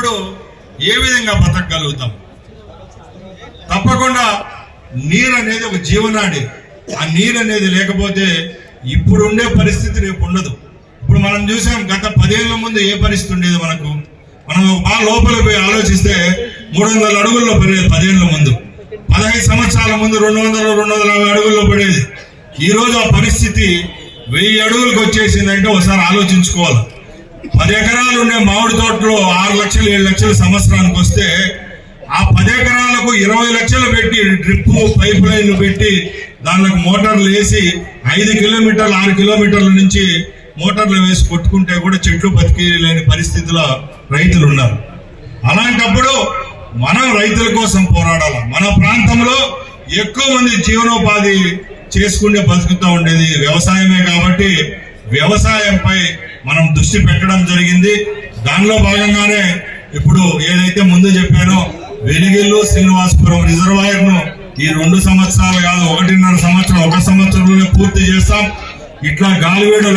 లేనప్పుడు ఏ విధంగా బతకగలుగుతాం? తప్పకుండా నీరు అనేది ఒక జీవనాడి. ఆ నీరు అనేది లేకపోతే ఇప్పుడు ఉండే పరిస్థితి రేపు ఉండదు. ఇప్పుడు మనం చూసాం గత 10 ఏళ్ల ముందు ఏ పరిస్థితి ఉండేది మనకు. మనం బాగా లోపల పోయి ఆలోచిస్తే 300 అడుగుల్లో పడేది 10 ఏళ్ల ముందు. 15 సంవత్సరాల ముందు 200-250 అడుగుల్లో పడేది. ఈ రోజు ఆ పరిస్థితి 1000 అడుగులకు వచ్చేసిందంటే ఒకసారి ఆలోచించుకోవాలి. 10 ఎకరాలు ఉండే మామిడి తోటలో 6 లక్షలు 7 లక్షలు సంవత్సరానికి వస్తే ఆ 10 ఎకరాలకు 20 లక్షలు పెట్టి డ్రిప్ పైప్ లైన్లు పెట్టి దానికి మోటార్లు వేసి 5 కిలోమీటర్లు 6 కిలోమీటర్ల నుంచి మోటార్లు వేసి కొట్టుకుంటే కూడా చెట్లు బతికి లేని పరిస్థితిలో రైతులు ఉన్నారు. అలాంటప్పుడు మనం రైతుల కోసం పోరాడాలి. మన ప్రాంతంలో ఎక్కువ మంది జీవనోపాధి చేసుకుంటే బతుకుతూ ఉండేది వ్యవసాయమే కాబట్టి వ్యవసాయంపై మనం దృష్టి పెట్టడం జరిగింది. దానిలో భాగంగానే ఇప్పుడు ఏదైతే ముందు చెప్పానో వెలిగిల్లు శ్రీనివాసపురం రిజర్వాయర్ ను ఈ 2 సంవత్సరాలు కాదు 1.5 సంవత్సరం 1 సంవత్సరంలోనే పూర్తి చేస్తాం. ఇట్లా గాలివేడు